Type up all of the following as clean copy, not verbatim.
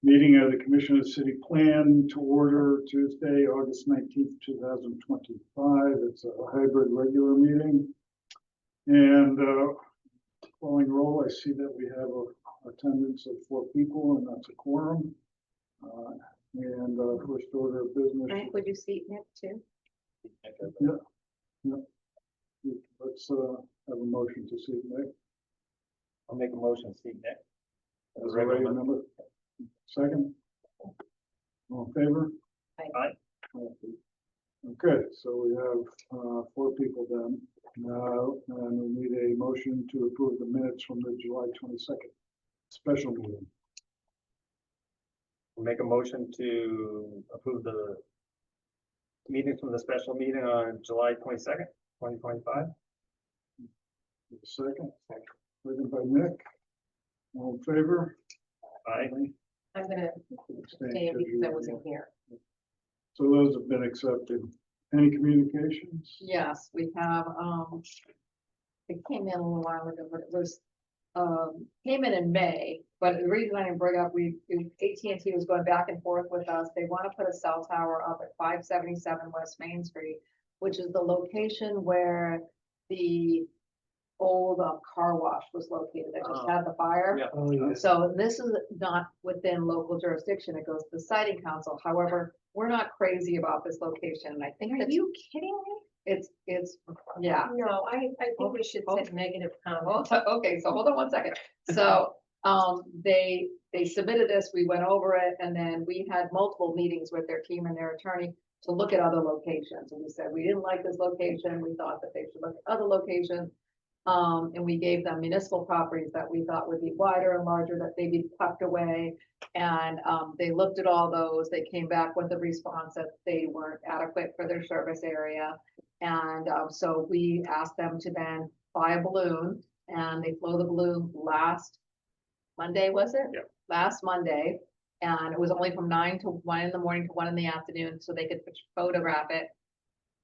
Meeting of the Commission of City Plan to order Tuesday, August 19th, 2025. It's a hybrid regular meeting. And following roll, I see that we have a attendance of 4 people, and that's a quorum. First order of business. Frank, would you seat Nick too? Yeah. Let's have a motion to seat Nick. I'll make a motion to seat Nick. As a regular member. Second. All in favor? Aye. Okay, so we have 4 people then. Now, and we need a motion to approve the minutes from the July 22nd special meeting. We'll make a motion to approve the meetings from the special meeting on July 22nd, 2025. Second. Second by Nick. All in favor? Aye. I'm gonna abstain because I wasn't here. So those have been accepted. Any communications? Yes, we have, it came in a little while ago, but it was, came in May, but the reason I didn't bring up, AT&T was going back and forth with us. They want to put a cell tower up at 577 West Main Street, which is the location where the old car wash was located. That just had the fire. Yeah. Oh, yeah. So this is not within local jurisdiction. It goes to the siting council. However, we're not crazy about this location. And I think Are that you kidding me? it's, yeah. No, I think we should Oh. set negative Oh, comments. okay, so hold on one second. So, they submitted this, we went over it, and then we had multiple meetings with their team and their attorney to look at other locations. And we said, we didn't like this location. We thought that they should look at other locations. And we gave them municipal properties that we thought would be wider and larger, that they'd be tucked away. And, they looked at all those. They came back with a response that they weren't adequate for their service area. And, so we asked them to then buy a balloon, and they flew the balloon last Monday, was it? Yep. Last Monday, and it was only from 9 to 1 in the morning to 1 in the afternoon, so they could photograph it.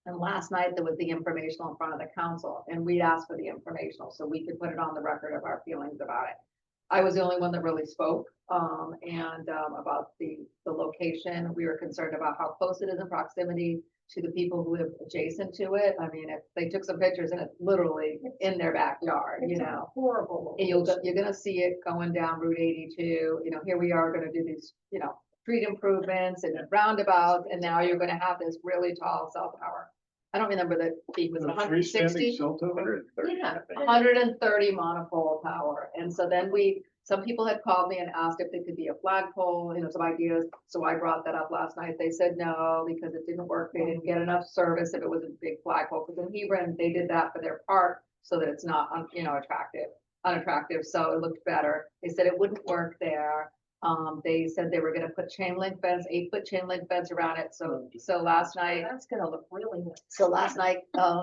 And last night there was the informational in front of the council, and we asked for the informational so we could put it on the record of our feelings about it. I was the only one that really spoke, about the location. We were concerned about how close it is in proximity to the people who live adjacent to it. I mean, if they took some pictures and it's literally in their backyard, you It's a know. horrible. And you're gonna see it going down Route 82, here we are gonna do these, street improvements and roundabouts, and now you're gonna have this really tall cell tower. I don't remember the feet, was it A 160? freestanding cell tower? 130, Yeah. I think. 130 monopole tower. And so then some people had called me and asked if it could be a flagpole, some ideas. So I brought that up last night. They said no, because it didn't work. They didn't get enough service if it was a big flagpole. Because in Hebron, they did that for their park so that it's not, unattractive. So it looked better. They said it wouldn't work there. They said they were gonna put 8-foot chain link fence around it. So last night, That's gonna look really nice. so last night,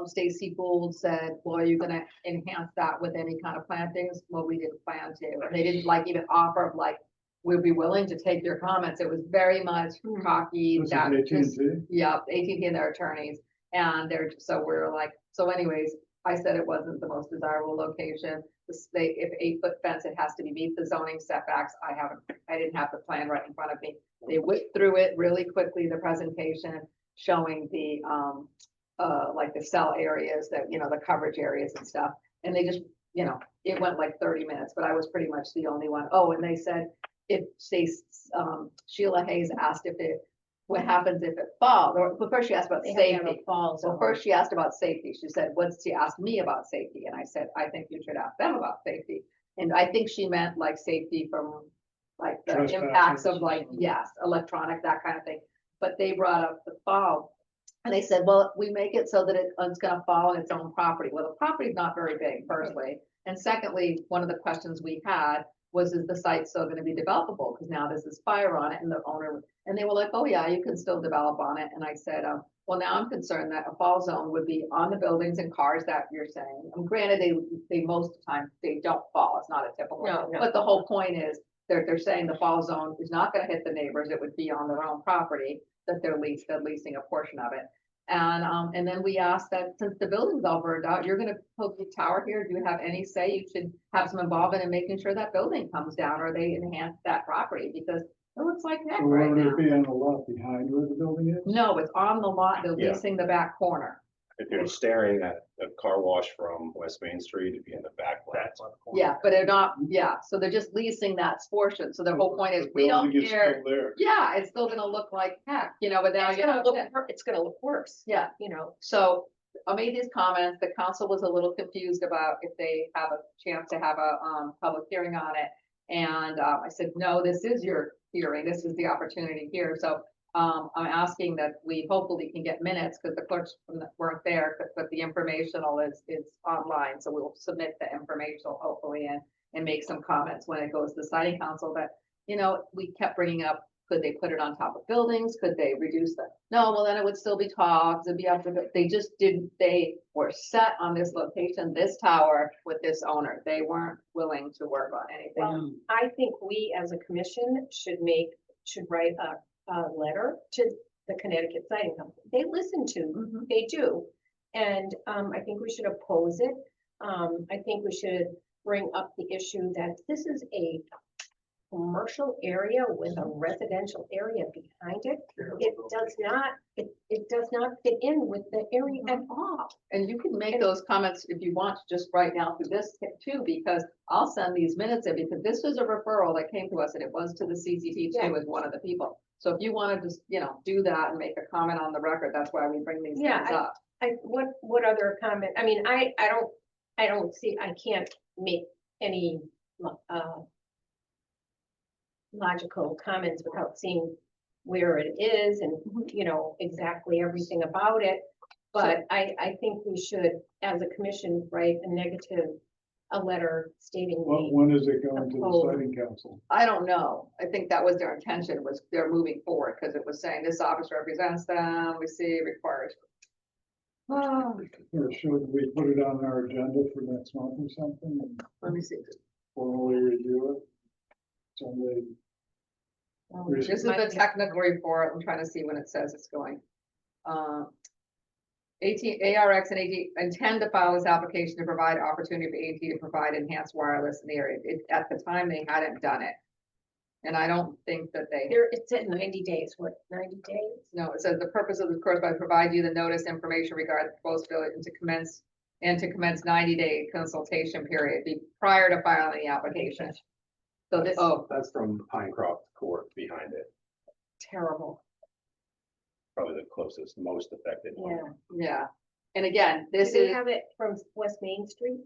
Stacy Gould said, well, are you gonna enhance that with any kind of plantings? Well, we didn't plan to, and they didn't even offer of we'd be willing to take your comments. It was very much cocky. This is that just- AT&T? Yeah, AT&T and their attorneys, and so anyways, I said it wasn't the most desirable location. If 8-foot fence, it has to meet the zoning setbacks. I didn't have the plan right in front of me. They whipped through it really quickly, the presentation showing the, the cell areas that, the coverage areas and stuff. And they just, it went 30 minutes, but I was pretty much the only one. Oh, and they said, Sheila Hayes asked what happens if it falls? But first she asked about They have to have safety. a fall Well, zone. first she asked about safety. She said, she asked me about safety, and I said, I think you should ask them about safety. And I think she meant safety from the impacts of yes, electronic, that kind of thing. But they brought up the fall. And they said, well, we make it so that it's gonna fall on its own property. Well, the property's not very big, firstly. And secondly, one of the questions we had was, is the site still gonna be developable? Because now there's this fire on it, and the owner, and they were like, oh yeah, you can still develop on it. And I said, well, now I'm concerned that a fall zone would be on the buildings and cars that you're saying. Granted, they most of the time, they don't fall. It's not a typical. No. But the whole point is, they're saying the fall zone is not gonna hit the neighbors. It would be on their own property that they're leasing a portion of it. And then we asked that since the building's all burned out, you're gonna put the tower here, do you have any say? You should have some involvement in making sure that building comes down, or they enhance that property, because it was looks like heck So right would now. it be on the lot behind where the building is? No, it's on the lot, they're Yeah. leasing the back corner. If you're staring at a car wash from West Main Street, it'd be in the back lot. That's on the corner. Yeah, but they're not, yeah, so they're just leasing that portion, so their whole point is, The we don't building is care. still there. Yeah, it's still gonna look like heck, you know, but now It's you gonna have, look, it's gonna look worse, yeah, you know. so I made these comments, the council was a little confused about if they have a chance to have a, public hearing on it. And, I said, no, this is your hearing, this is the opportunity here, so, I'm asking that we hopefully can get minutes, because the clerks weren't there, but the informational is online, so we will submit the informational hopefully and make some comments when it goes to the siting council, but, you know, we kept bringing up, could they put it on top of buildings? Could they reduce the, no, well, then it would still be tall, it'd be up to, they just didn't, they were set on this location, this tower with this owner. They weren't willing to work on anything. Well, I think we as a commission should write a letter to the Connecticut Siting Company. They listen to, Mhm. they do. And, I think we should oppose it. I think we should bring up the issue that this is a commercial area with a residential area behind it. It does not fit in with the area at all. And you can make those comments if you want, just right now through this too, because I'll send these minutes in, because this was a referral that came to us, and it was to the CCT Yeah. too, as one of the people. So if you want to just, you know, do that and make a comment on the record, that's why we bring these Yeah, things up. What other comment? I mean, I don't see, I can't make any, logical comments without seeing where it is and, you know, exactly everything about it. But I think we should, as a commission, write a letter stating When is it going to the Opposed. siting council? I don't know. I think that was their intention, was they're moving forward, because it was saying this office represents them, we see requires. Oh, Or should we put it on our agenda for next month or something and let me see. formally review it? Someday, This is the technical report. I'm trying to see when it says it's going. ARX and AT intend to file this application to provide opportunity for AT to provide enhanced wireless in the area. At the time, they hadn't done it. And I don't think that they, it's at 90 days, what, 90 days? no, it says the purpose of this course by provide you the notice information regarding the proposed bill and to commence 90-day consultation period prior to filing the application. So this, oh, That's from Pinecroft Court behind it, Terrible. probably the closest, most affected one. Yeah. yeah. And again, this Do they is. have it from West Main Street?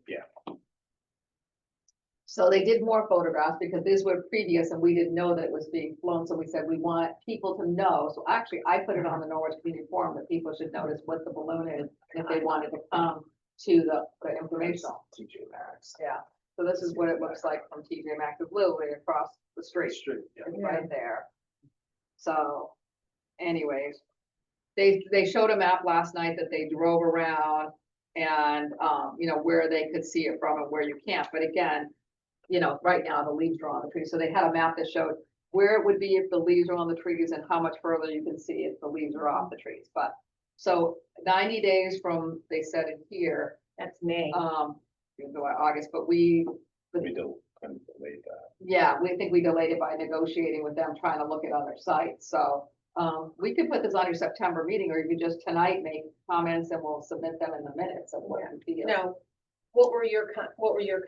So they did more photographs because these were previous and we didn't know that it was being flown. So we said, we want people to know. So actually, I put it on the Norwich Community Forum that people should notice what the balloon is if they wanted to come to the informational. TJ Maxx. Yeah. So this is what it looks like from TJ Maxx, it's literally across the street. Yeah. It's right there. So anyways, they showed a map last night that they drove around and, you know, where they could see it from and where you can't. But again, you know, right now the leaves are on the trees. So they had a map that showed where it would be if the leaves are on the trees and how much further you can see if the leaves are off the trees. But so 90 days from, they said in here, That's May. in August, but we, We kind of delayed that. yeah, we think we delayed it by negotiating with them, trying to look at other sites. So we could put this on your September meeting, or you could just tonight make comments and we'll submit them in the minutes of what you feel. Now, what were your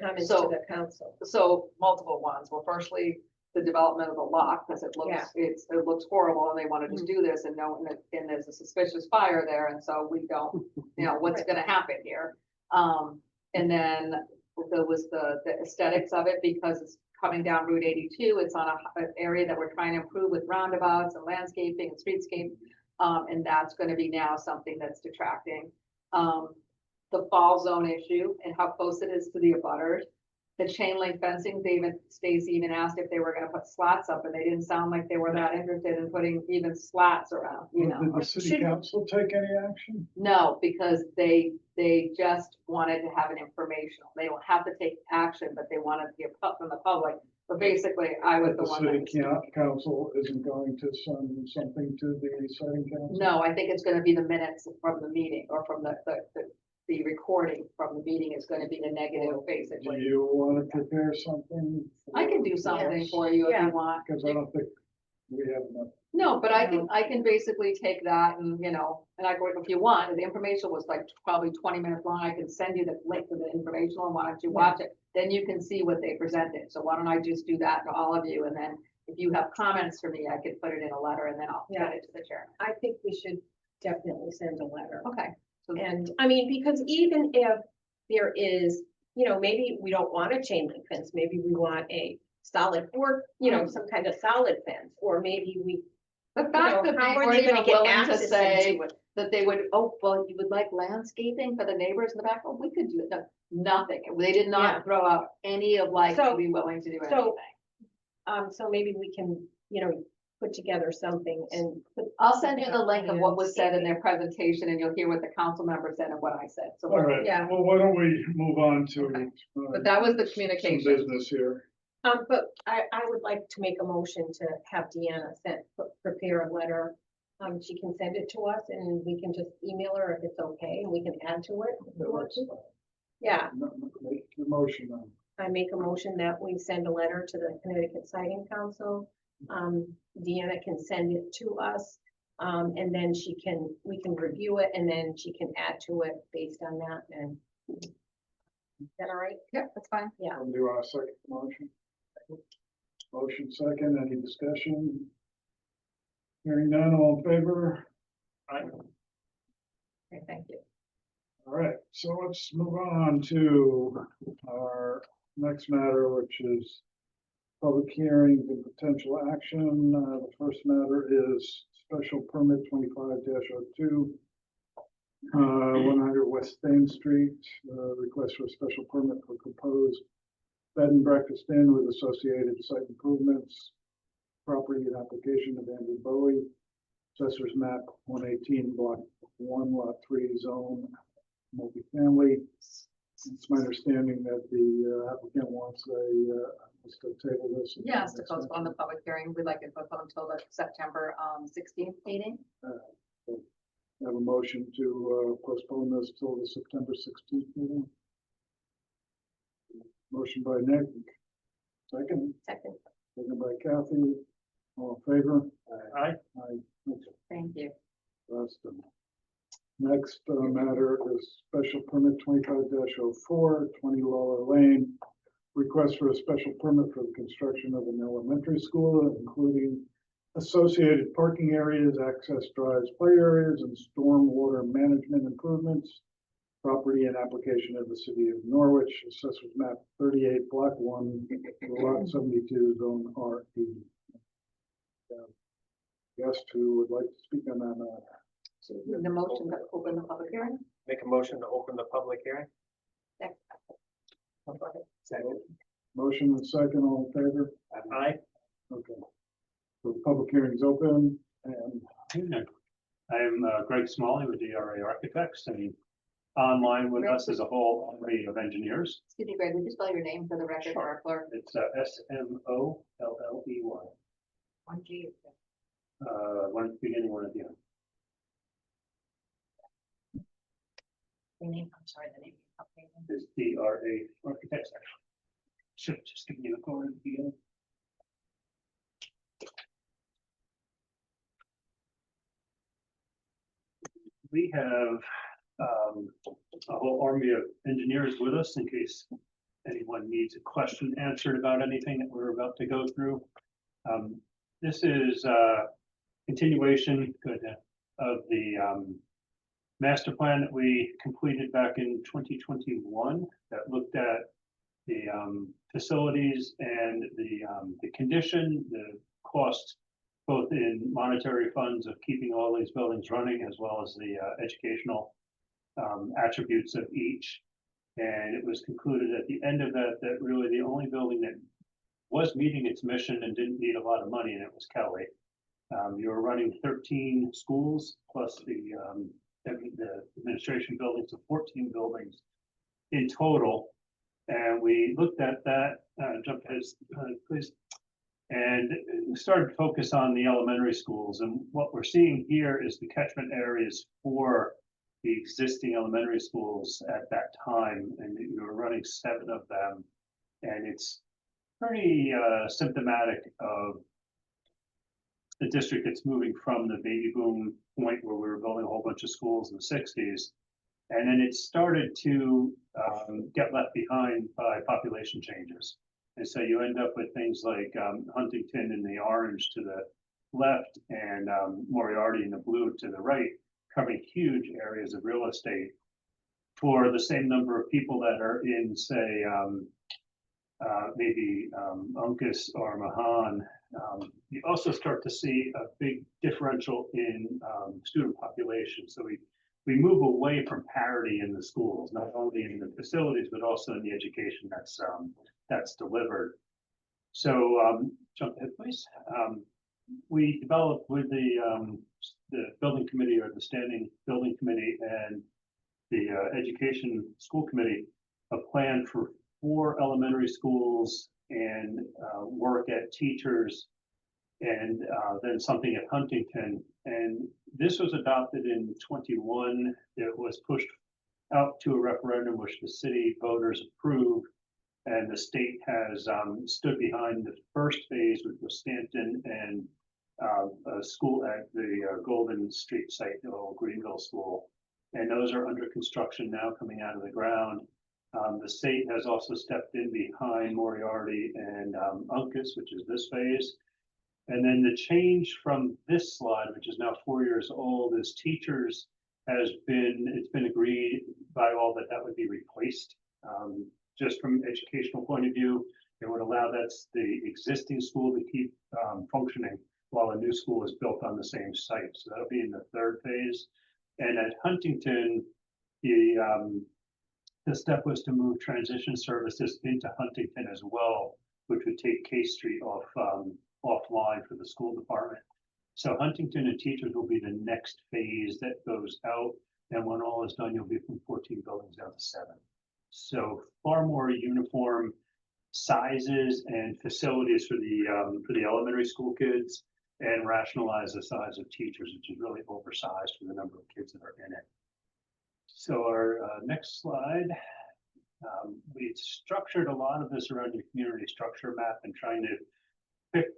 comments to So- the council? So multiple ones. Well, firstly, the development of the lot, because it Yeah. looks, it looks horrible and they want to just do this and know, and there's a suspicious fire there. And so we don't, you know, what's Right. gonna happen here? And then there was the aesthetics of it because it's coming down Route 82. It's on an area that we're trying to improve with roundabouts and landscaping and streetscape. And that's gonna be now something that's detracting. The fall zone issue and how close it is to the abutters. The chain link fencing, Stacy even asked if they were gonna put slats up and they didn't sound like they were that interested in putting even slats around, you know? Did the city Should- council take any action? No, because they just wanted to have an informational. They don't have to take action, but they wanted to get from the public. But basically, I was But the the one that was city speaking. council isn't going to send something to the siting council? No, I think it's gonna be the minutes from the meeting or from the recording from the meeting is gonna be the negative, Do basically. you want to prepare something? I can do something for you if Yeah. you want. Because I don't think We have enough. No, but I can basically take that and, you know, and I go, if you want, the information was like probably 20 minutes long, I can send you the link to the informational, and why don't you watch it? Then you can see what they presented, so why don't I just do that to all of you, and then if you have comments for me, I could put it in a letter, and then I'll get it to the chairman. I think we should definitely send a letter. Okay, so And, I mean, because even if there is, you know, maybe we don't want a chain link fence, maybe we want a solid or, you know, some kind of solid fence, or maybe we, the you know, fact that how they are weren't they gonna even get willing to access say into it? that they would, oh, well, you would like landscaping for the neighbors in the back, oh, we could do it, no, nothing, they did Yeah. not throw out any of like, to So- be willing to do so- anything. So maybe we can, you know, put together something and put. I'll send you the link of what was said in landscaping. their presentation, and you'll hear what the council member said and what I said, so. All right, Yeah. well, why don't we move on to, Okay. But that was the some communication. business here. But I would like to make a motion to have Deanna prepare a letter. She can send it to us and we can just email her if it's okay, and we can add to it. if we want to. Yeah, Make the motion on. I make a motion that we send a letter to the Connecticut Siting Council. Deanna can send it to us, and then we can review it, and then she can add to it based on that, and is that all right? Yep, that's fine. Yeah. Do you want a second motion? Motion second, any discussion? Hearing none, all in favor? Okay, thank you. All right, so let's move on to our next matter, which is public hearings and potential action. The first matter is special permit 25-02. 100 West Thames Street, request for a special permit for proposed bed and breakfast inn with associated site improvements. Property and application of Andrew Bowie, assessors map 118, block 1, lot 3, zone multifamily. It's my understanding that the applicant wants us to table this. Yes, to postpone the public hearing, we'd like it postponed until the September 16th meeting. Have a motion to postpone this till the September 16th meeting. Motion by Nick. Second. Second. Second by Kathy. All in favor? Aye. Aye. Okay, Thank you. that's done. Next matter is special permit 25-04, 20 Lower Lane. Request for a special permit for the construction of an elementary school, including associated parking areas, access drives, play areas, and stormwater management improvements. Property and application of the city of Norwich, assessors map 38, block 1, lot 72, zone RE. Guest who would like to speak on that matter? So the motion to open the public hearing? Make a motion to open the public hearing? Second. Motion and second, all in favor? Aye. Okay. So the public hearing is open, and I'm Greg Smalley with DRA Architects, and online with us is a whole array of engineers. Excuse me, Greg, would you spell your name for the record or our clerk? It's SMOLLEY, One G. one at the beginning, one at the end. The name, I'm sorry, the name. of the company. It's DRA Architects, actually. Should have just given you a call at the beginning. We have a whole army of engineers with us in case anyone needs a question answered about anything that we're about to go through. This is a continuation of the master plan that we completed back in 2021 that looked at the facilities and the condition, the cost, both in monetary funds of keeping all these buildings running, as well as the educational attributes of each. And it was concluded at the end of that, that really the only building that was meeting its mission and didn't need a lot of money, and it was Kelly. You were running 13 schools plus the administration buildings of 14 buildings in total. And we looked at that, jump ahead, please. And started to focus on the elementary schools. And what we're seeing here is the catchment areas for the existing elementary schools at that time. And you were running 7 of them. And it's pretty symptomatic of the district that's moving from the baby boom point where we were building a whole bunch of schools in the sixties. And then it started to get left behind by population changes. And so you end up with things like Huntington in the orange to the left and Moriarty in the blue to the right, covering huge areas of real estate for the same number of people that are in, say, maybe Uncas or Mahan. You also start to see a big differential in student population. So we move away from parity in the schools, not only in the facilities, but also in the education that's delivered. So jump ahead, please. We developed with the building committee or the standing building committee and the education school committee a plan for 4 elementary schools and work at teachers and then something at Huntington. And this was adopted in 21. It was pushed out to a referendum, which the city voters approved. And the state has stood behind the first phase, which was Stanton and a school at the Golden Street site, the old Greenville School. And those are under construction now, coming out of the ground. The state has also stepped in behind Moriarty and Uncas, which is this phase. And then the change from this slide, which is now 4 years old, is teachers it's been agreed by all that that would be replaced. Just from an educational point of view, it would allow the existing school to keep functioning while a new school is built on the same site. So that'll be in the 3rd phase. And at Huntington, the step was to move transition services into Huntington as well, which would take Case Street offline for the school department. So Huntington and teachers will be the next phase that goes out. And when all is done, you'll be from 14 buildings down to 7. So far more uniform sizes and facilities for the elementary school kids, and rationalize the size of teachers, which is really oversized for the number of kids that are in it. So our next slide, we structured a lot of this around your community structure map and trying to pick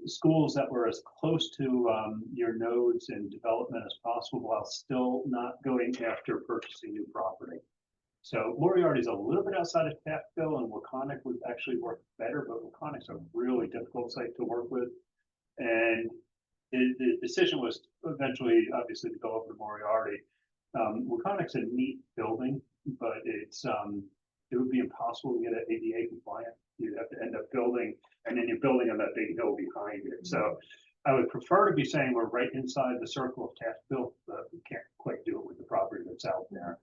schools that were as close to your nodes and development as possible while still not going after purchasing new property. So Moriarty is a little bit outside of Taftville, and Waconic would actually work better, but Waconic's a really difficult site to work with. And the decision was eventually, obviously, to go over to Moriarty. Waconic's a neat building, but it would be impossible to get it ADA compliant. You'd have to end up building, and then you're building on that big hill behind it. So I would prefer to be saying we're right inside the circle of Taftville, but we can't quite do it with the property that's out there.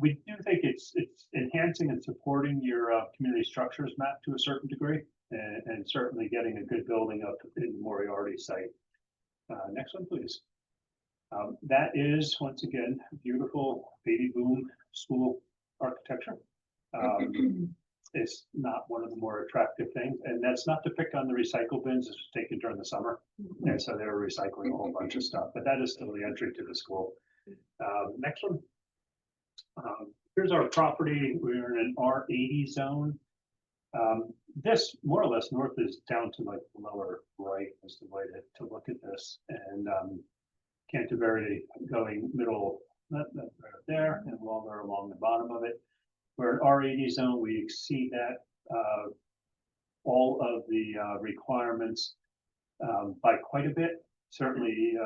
We do think it's enhancing and supporting your community structures map to a certain degree, and certainly getting a good building up in the Moriarty site. Next one, please. That is, once again, beautiful baby boom school architecture. It's not one of the more attractive things, and that's not to pick on the recycle bins. This was taken during the summer, and so they were recycling a whole bunch of stuff, but that is still the entry to the school. Next one. Here's our property. We're in an R80 zone. This more or less north is down to like the lower right is the way to look at this, and Canterbury going middle right there and longer along the bottom of it. We're an R80 zone. We exceed that all of the requirements by quite a bit. Certainly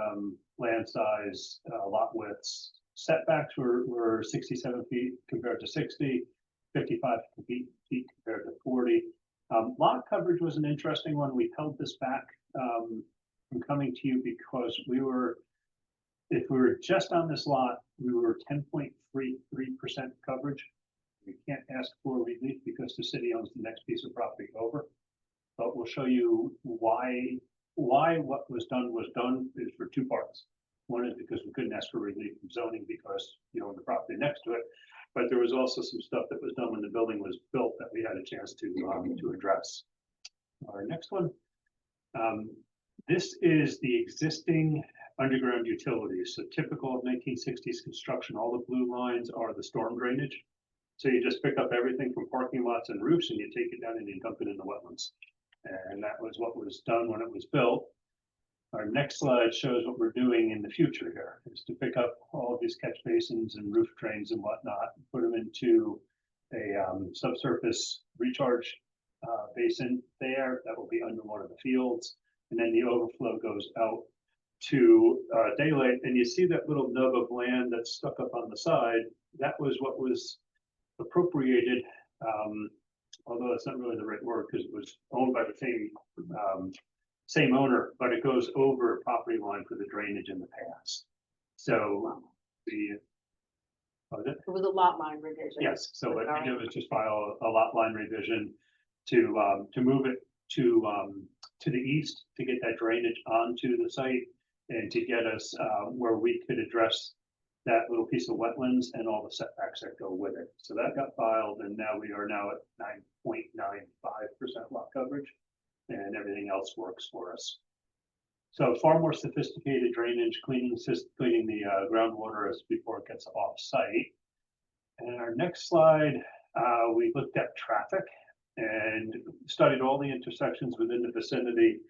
land size, lot widths, setbacks were 67 feet compared to 60, 55 feet compared to 40. Lot coverage was an interesting one. We held this back from coming to you because if we were just on this lot, we were 10.33% coverage. We can't ask for relief because the city owns the next piece of property over. But we'll show you why what was done is for 2 parts. One is because we couldn't ask for relief from zoning because you own the property next to it. But there was also some stuff that was done when the building was built that we had a chance to address. Our next one. This is the existing underground utilities. So typical of 1960s construction, all the blue lines are the storm drainage. So you just pick up everything from parking lots and roofs and you take it down and you dump it in the wetlands. And that was what was done when it was built. Our next slide shows what we're doing in the future here, is to pick up all of these catch basins and roof drains and whatnot, put them into a subsurface recharge basin there that will be under one of the fields. And then the overflow goes out to daylight. And you see that little nub of land that's stuck up on the side. That was what was appropriated, although that's not really the right word because it was owned by the same owner, but it goes over a property line for the drainage in the past. So the It was a lot line revision. yes, so what Sorry. we did was just file a lot line revision to move it to the east to get that drainage onto the site and to get us where we could address that little piece of wetlands and all the setbacks that go with it. So that got filed, and now we are now at 9.95% lot coverage, and everything else works for us. So far more sophisticated drainage, cleaning the groundwater as before it gets off site. And our next slide, we looked at traffic and studied all the intersections within the vicinity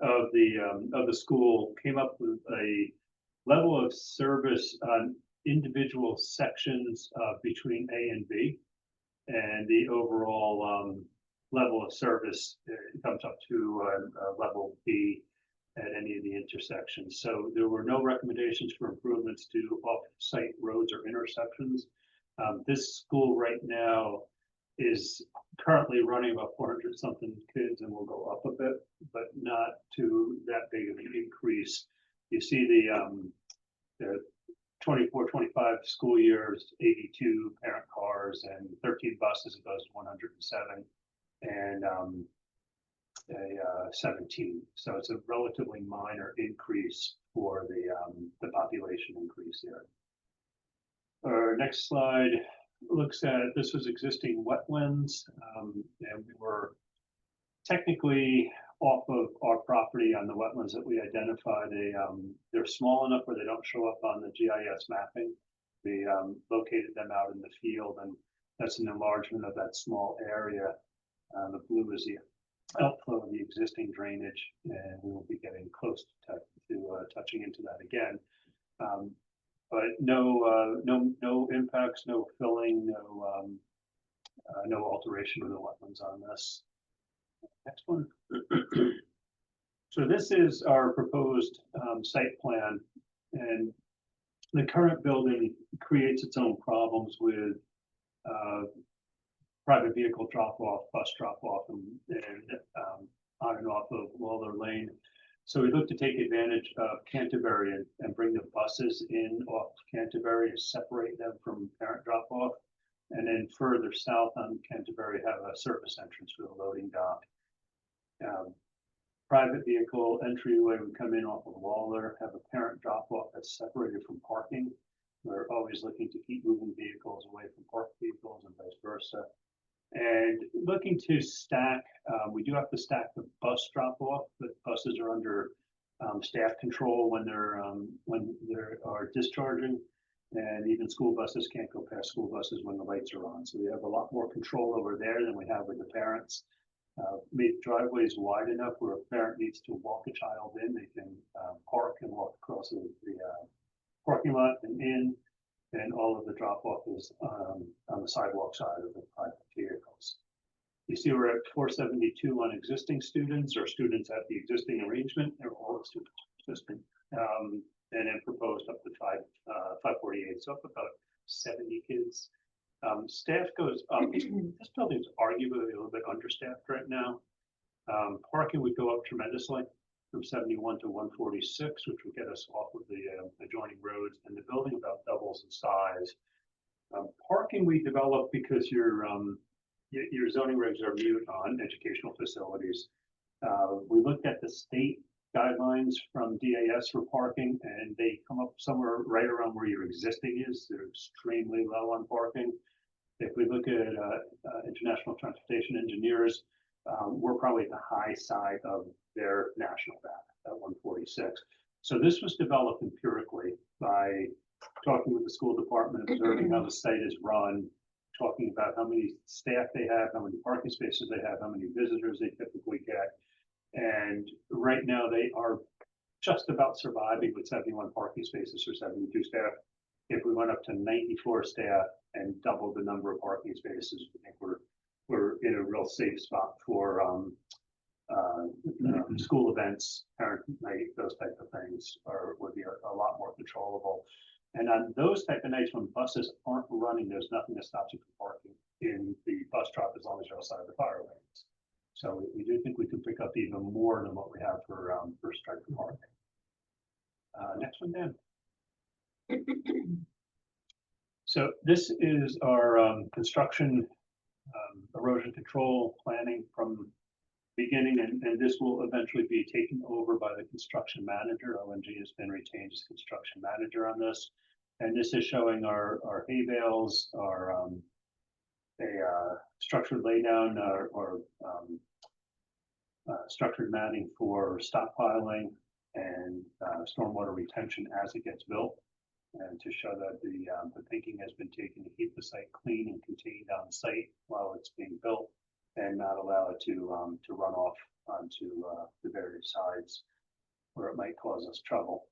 of the school, came up with a level of service on individual sections between A and B. And the overall level of service comes up to level B at any of the intersections. So there were no recommendations for improvements to off-site roads or intersections. This school right now is currently running about 400 something kids and will go up a bit, but not to that big of an increase. You see the 24-25 school years, 82 parent cars and 13 buses, it goes to 107, and 17. So it's a relatively minor increase for the population increase here. Our next slide looks at, this was existing wetlands, and we were technically off of our property on the wetlands that we identified. They're small enough where they don't show up on the GIS mapping. We located them out in the field, and that's an enlargement of that small area. The blue is the outflow of the existing drainage, and we will be getting close to touching into that again. But no impacts, no filling, no alteration of the wetlands on this. Next one. So this is our proposed site plan, and the current building creates its own problems with private vehicle drop off, bus drop off, and on and off of Waller Lane. So we look to take advantage of Canterbury and bring the buses in off Canterbury and separate them from parent drop off. And then further south on Canterbury have a surface entrance for the loading dock. Private vehicle entryway would come in off of Waller, have a parent drop off that's separated from parking. We're always looking to keep moving vehicles away from parked vehicles and vice versa. And looking to stack, we do have to stack the bus drop off, but buses are under staff control when they are discharging, and even school buses can't go past school buses when the lights are on. So we have a lot more control over there than we have with the parents. Make driveways wide enough where a parent needs to walk a child in, they can park and walk across the parking lot and in. And all of the drop off is on the sidewalk side of the private vehicles. You see we're at 472 on existing students or students at the existing arrangement. They're all students existing. And then proposed up to 548, so up about 70 kids. Staff goes up. This building is arguably a little bit understaffed right now. Parking would go up tremendously from 71 to 146, which would get us off of the adjoining roads, and the building about doubles in size. Parking we developed because your zoning regs are mute on educational facilities. We looked at the state guidelines from DAS for parking, and they come up somewhere right around where your existing is. They're extremely low on parking. If we look at International Transportation Engineers, we're probably at the high side of their national data at 146. So this was developed empirically by talking with the school department, observing how the site is run, talking about how many staff they have, how many parking spaces they have, how many visitors they typically get. And right now they are just about surviving with 71 parking spaces for 72 staff. If we went up to 94 staff and doubled the number of parking spaces, I think we're in a real safe spot for school events, parent night, those type of things would be a lot more controllable. And on those type of nights when buses aren't running, there's nothing that stops you from parking in the bus stop as long as you're outside the fire lanes. So we do think we can pick up even more than what we have for strike for parking. Next one, Dan. So this is our construction erosion control planning from beginning, and this will eventually be taken over by the construction manager. ONG has been retained as construction manager on this. And this is showing our hay bales, our structured laydown or structured matting for stockpiling and stormwater retention as it gets built. And to show that the thinking has been taken to keep the site clean and contained on site while it's being built, and not allow it to run off onto the various sides where it might cause us trouble.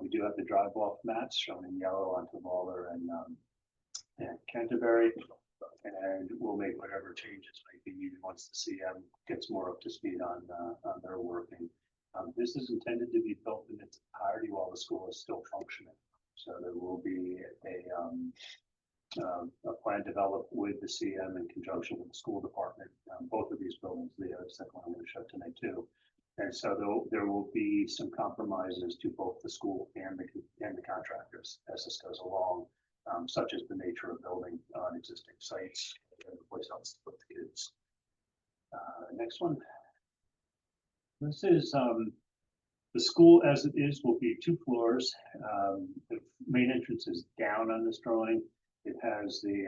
We do have the drive-off mats shown in yellow onto Lawler and Canterbury, and we'll make whatever changes might be needed once the CM gets more up to speed on their working. This is intended to be built in its entirety while the school is still functioning. So there will be a plan developed with the CM in conjunction with the school department. Both of these buildings, the second one I'm going to show tonight too. And so there will be some compromises to both the school and the contractors as this goes along, such as the nature of building on existing sites and the place else to put the kids. Next one. This is the school as it is will be 2 floors. The main entrance is down on this drawing. It has the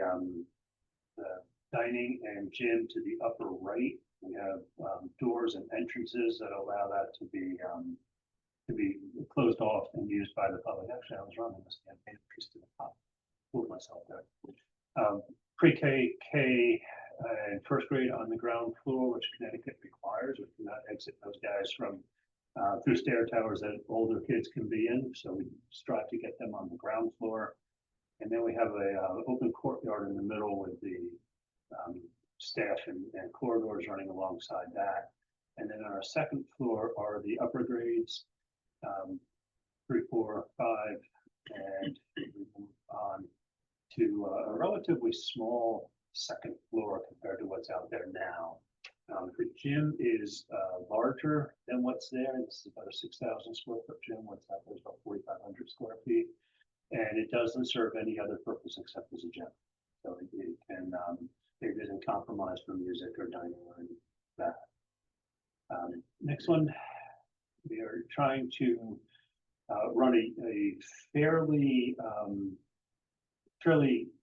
dining and gym to the upper right. We have doors and entrances that allow that to be closed off and used by the public. Actually, I was running this campaign piece to the top. Fooled myself there. Pre-K, K, and first grade on the ground floor, which Connecticut requires. We cannot exit those guys from through stair towers that older kids can be in. So we strive to get them on the ground floor. And then we have a open courtyard in the middle with the staff and corridors running alongside that. And then on our second floor are the upper grades, 3, 4, 5, and we move on to a relatively small second floor compared to what's out there now. The gym is larger than what's there. This is about a 6,000 square foot gym. What's out there is about 4,500 square feet. And it doesn't serve any other purpose except as a gym. So it isn't compromised for music or dining or any of that. Next one, we are trying to run a fairly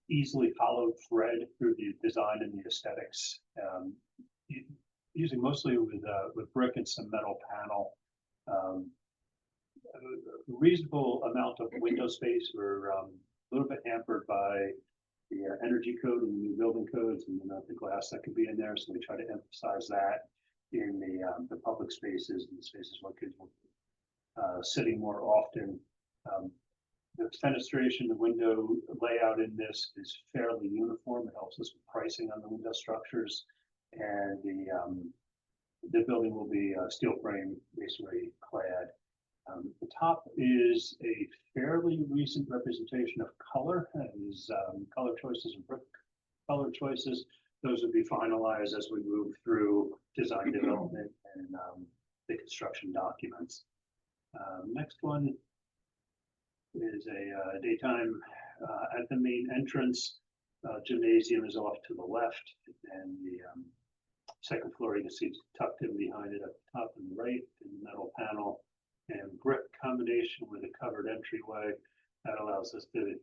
easily followed thread through the design and the aesthetics, using mostly with brick and some metal panel. A reasonable amount of window space. We're a little bit hampered by the energy code and the new building codes and the amount of glass that could be in there. So we try to emphasize that in the public spaces and the spaces where kids will be sitting more often. The fenestration, the window layout in this is fairly uniform. It helps us with pricing on the window structures, and the building will be steel frame masonry clad. The top is a fairly recent representation of color. These color choices and brick color choices, those will be finalized as we move through design development and the construction documents. Next one is a daytime at the main entrance. Gymnasium is off to the left, and the second floor you can see tucked in behind it at the top and the right in the metal panel. And brick combination with a covered entryway that allows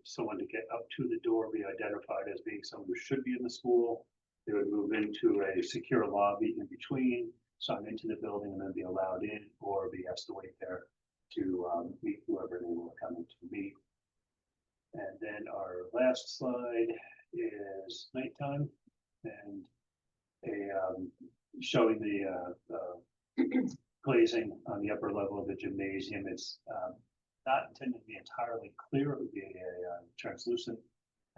someone to get up to the door, be identified as being someone who should be in the school. They would move into a secure lobby in between, sign into the building, and then be allowed in, or be asked to wait there to meet whoever they were coming to meet. And then our last slide is nighttime, and showing the glazing on on the upper level of the gymnasium. It's not intended to be entirely clear. It would be a translucent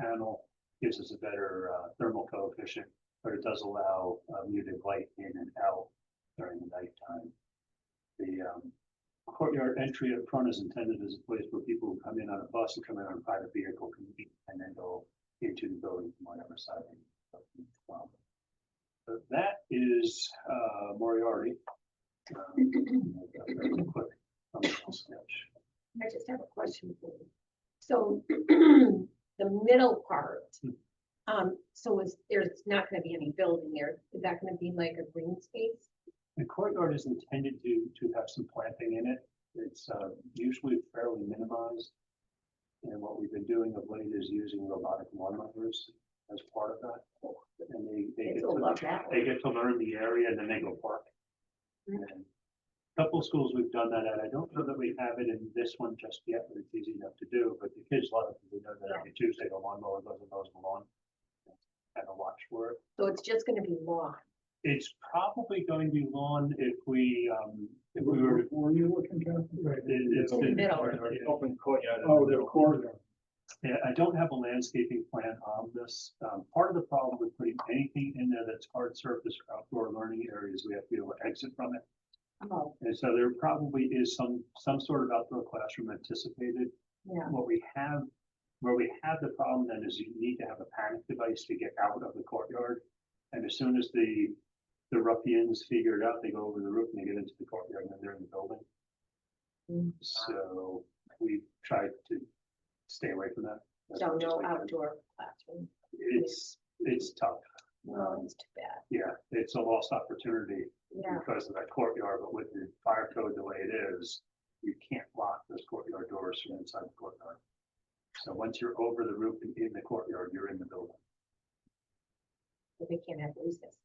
panel, gives us a better thermal coefficient, but it does allow muted light in and out during the nighttime. The courtyard entry up front is intended as a place where people who come in on a bus and come in on a private vehicle can eat and then go into the building from whatever side. So that is Moriarty. Quick thumbnail sketch. I just have a question for you. So the middle part, so there's not gonna be any building there. Is that gonna be like a green space? The courtyard is intended to have some planting in it. It's usually fairly minimized. And what we've been doing of late is using robotic lawn mowers as part of that. And Kids will love that. they get to learn the area and then they go park. Mhm. And a couple of schools we've done that at. I don't know that we have it in this one just yet, but it's easy enough to do. But the kids love it because they know that every Tuesday the lawnmower goes and mows the lawn. Kind of watch for it. So it's just gonna be lawn. It's probably going to be lawn if we were. Were you looking, Kathy? Right. In the middle. Open courtyard. in the Oh, the middle. courtyard. Yeah, I don't have a landscaping plan on this. Part of the problem with putting anything in there that's hard surface or outdoor learning areas, we have to be able to exit from it. Oh, And so there probably is some sort of outdoor classroom anticipated. yeah. What we have, where we have the problem then is you need to have a panic device to get out of the courtyard. And as soon as the ruffians figure it out, they go over the roof and they get into the courtyard and then they're in the building. Mm. So we tried to stay away from that. So no outdoor classroom. It's tough. No, it's too bad. Yeah, it's a lost opportunity Yeah. because of that courtyard, but with the fire code the way it is, you can't lock those courtyard doors from inside the courtyard. So once you're over the roof and in the courtyard, you're in the building. But they can't have recess.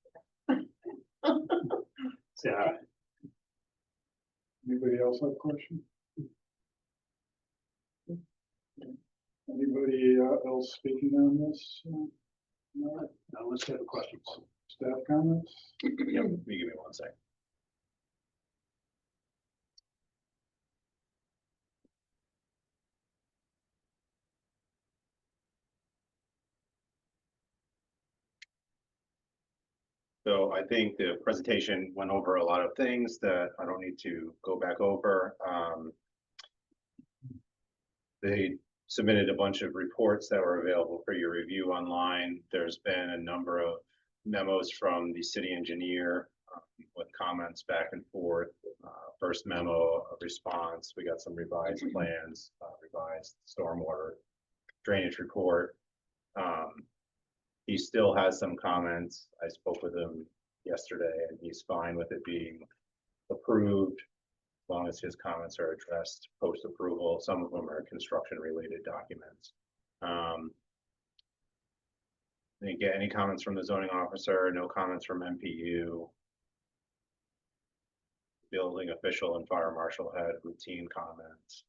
So Anybody else have a question? Anybody else speaking on this? No? now let's have a question. Staff comments? Yep, you give me 1 second. So I think the presentation went over a lot of things that I don't need to go back over. They submitted a bunch of reports that were available for your review online. There's been a number of memos from the city engineer with comments back and forth. First memo, a response. We got some revised plans, revised stormwater drainage report. He still has some comments. I spoke with him yesterday and he's fine with it being approved as long as his comments are addressed post-approval. Some of them are construction-related documents. Didn't get any comments from the zoning officer, no comments from MPU. Building official and fire marshal had routine comments.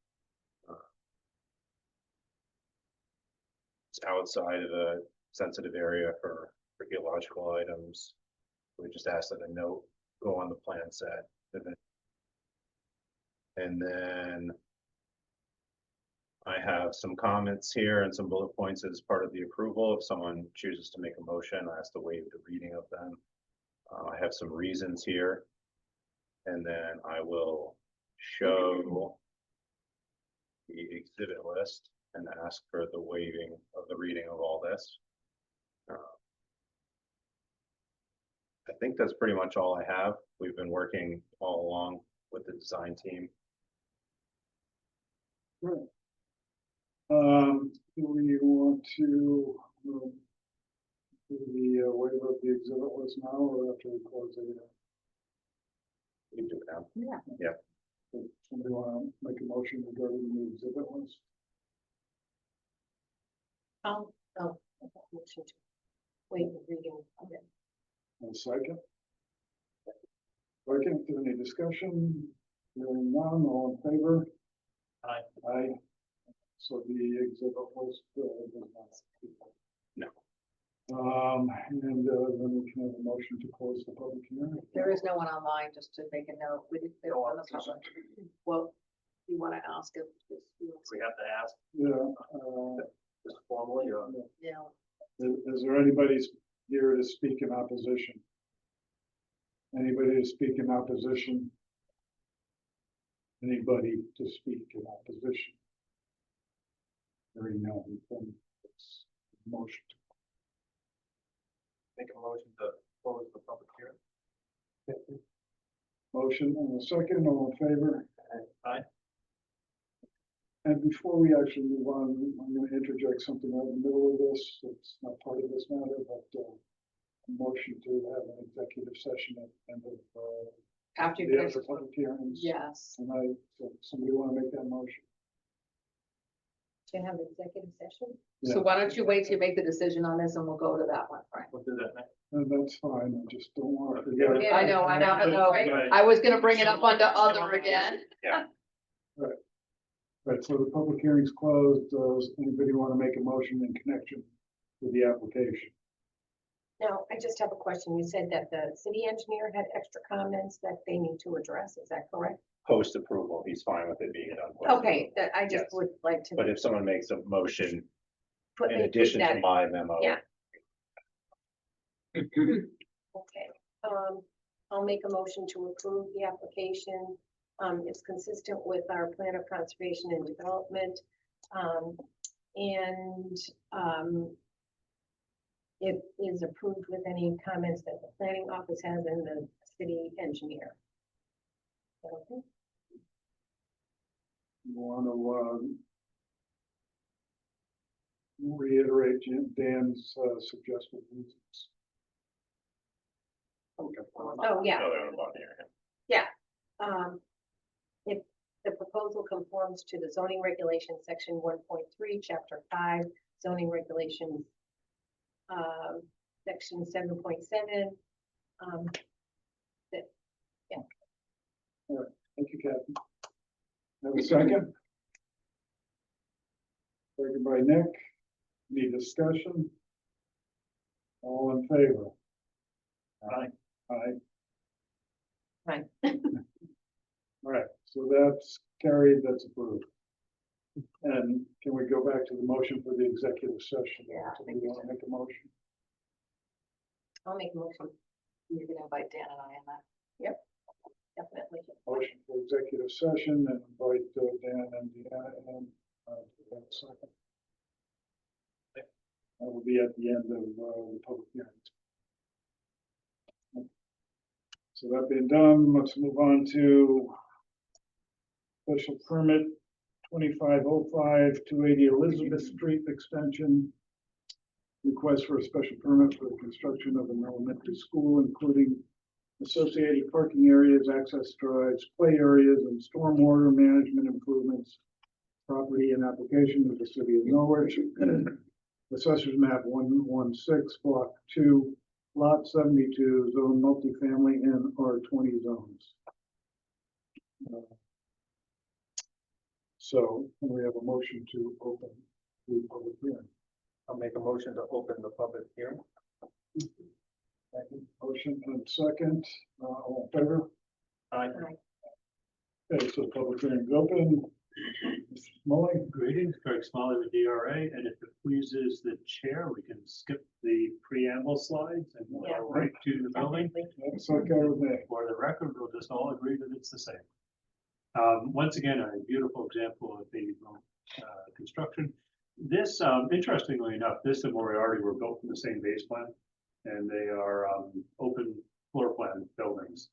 It's outside of a sensitive area for geological items. We just asked that a note go on the plan set. And then I have some comments here and some bullet points as part of the approval. If someone chooses to make a motion, I ask to waive the reading of them. I have some reasons here. And then I will show the exhibit list and ask for the waiving of the reading of all this. I think that's pretty much all I have. We've been working all along with the design team. Right. Do we want to do the waiver of the exhibit list now or after we close it? We can do it now. Somebody want to make a motion regarding the exhibit list? Motion to waive the reading of it. And second? Second, any discussion? Hearing none, all in favor? Aye. Aye. So the exhibit list does not. No. And then we can have a motion to close the public hearing. There is no one online, just to make a note. We did, they were on the public. Well, you want to ask if, We have to ask Yeah, this formally, or yeah, is there anybody here to speak in opposition? Anybody to speak in opposition? Anybody to speak in opposition? Hearing none, then it's motion. make a motion to close the public hearing. Motion and a second, all in favor? Aye. And before we actually move on, I'm going to interject something right in the middle of this. It's not part of this matter, but a motion to have an executive session at the end of after you the finish. other public hearings. Yes, Tonight, so somebody want to make that motion? To have an executive session? so why don't you wait till you make the decision on this and we'll go to that one, Frank? We'll do that next. That's fine, I just don't want to forget. Yeah. I know, I know. Right. I was gonna bring it up onto other again. Right, so the public hearing's closed. Does anybody want to make a motion in connection with the application? Now, I just have a question. You said that the city engineer had extra comments that they need to address. Is that correct? Post approval, he's fine with it being done. post Okay, that I just Yes. would like to. But if someone makes a motion put in include addition to that. my memo. Yeah. Okay, I'll make a motion to approve the application. It's consistent with our plan of conservation and development. It is approved with any comments that the planning office has and the city engineer. Okay, You want to reiterate Dan's suggested reasons? oh, yeah. No, they're on the bottom here. If the proposal conforms to the zoning regulations, section 1.3, chapter 5, zoning regulations, section 7.7. Thank you, Captain. Have a second? Second by Nick. Any discussion? All in favor? Aye. Aye. Right. All right, so that's carried, that's approved. And can we go back to the motion for the executive session? Yeah, I Do think we we want to make a motion? I'll make a motion, You're gonna invite Dan and I in that. definitely. Motion for executive session and invite Dan and Deanna in. To have a second. That will be at the end of the public hearing. So that being done, let's move on to special permit 2505 280 Elizabeth Street extension. Request for a special permit for the construction of an elementary school, including associated parking areas, access drives, play areas, and stormwater management improvements. Property and application of the city of Norwich. Assessors map 116, block 2, lot 72, zone multifamily and R20 zones. So we have a motion to open the public hearing. I'll make a motion to open the public hearing. Second. Motion and second, all in favor? Aye. Okay, so the public hearing is open. Mr. Smalley? Greetings, Craig Smalley with DRA, and if it pleases the chair, we can skip the preamble slides and go Yeah. right to the building. Definitely. That's okay with me. For the record, we'll just all agree that it's the same. Once again, a beautiful example of the construction. This, interestingly enough, this and Moriarty were built from the same base plan, and they are open floor plan buildings.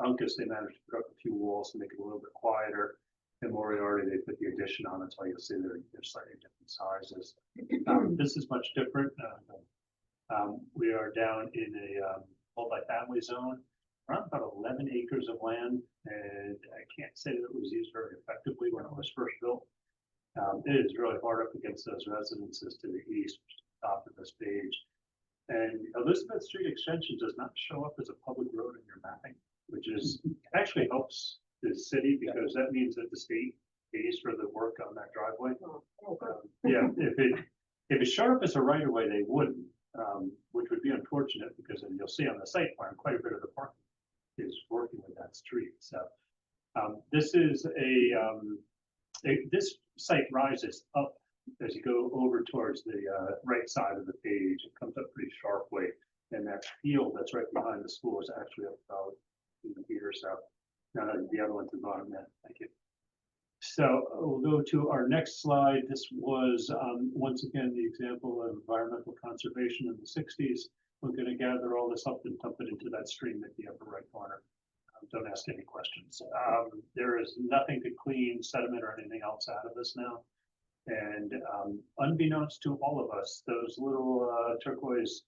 Uncas, they managed to put up a few walls to make it a little bit quieter. In Moriarty, they put the addition on, that's why you'll see they're slightly different sizes. This is much different. We are down in a multi-family zone, around about 11 acres of land, and I can't say that it was used very effectively when it was first built. It is really hard up against those residences to the east, top of this page. And Elizabeth Street Extension does not show up as a public road in your mapping, which is, actually helps the city because that means that the state pays for the work on that driveway. Oh, good. Yeah, if it showed up as a right of way, they wouldn't, which would be unfortunate because as you'll see on the site plan, quite a bit of the parking is working with that street. So this is this site rises up as you go over towards the right side of the page. It comes up pretty sharply, and that field that's right behind the school is actually up about here. So now the other one's the bottom there. Thank you. So we'll go to our next slide. This was once again the example of environmental conservation in the 60s. We're going to gather all this up and dump it into that stream at the upper right corner. Don't ask any questions. There is nothing to clean sediment or anything else out of this now. And unbeknownst to all of us, those little turquoise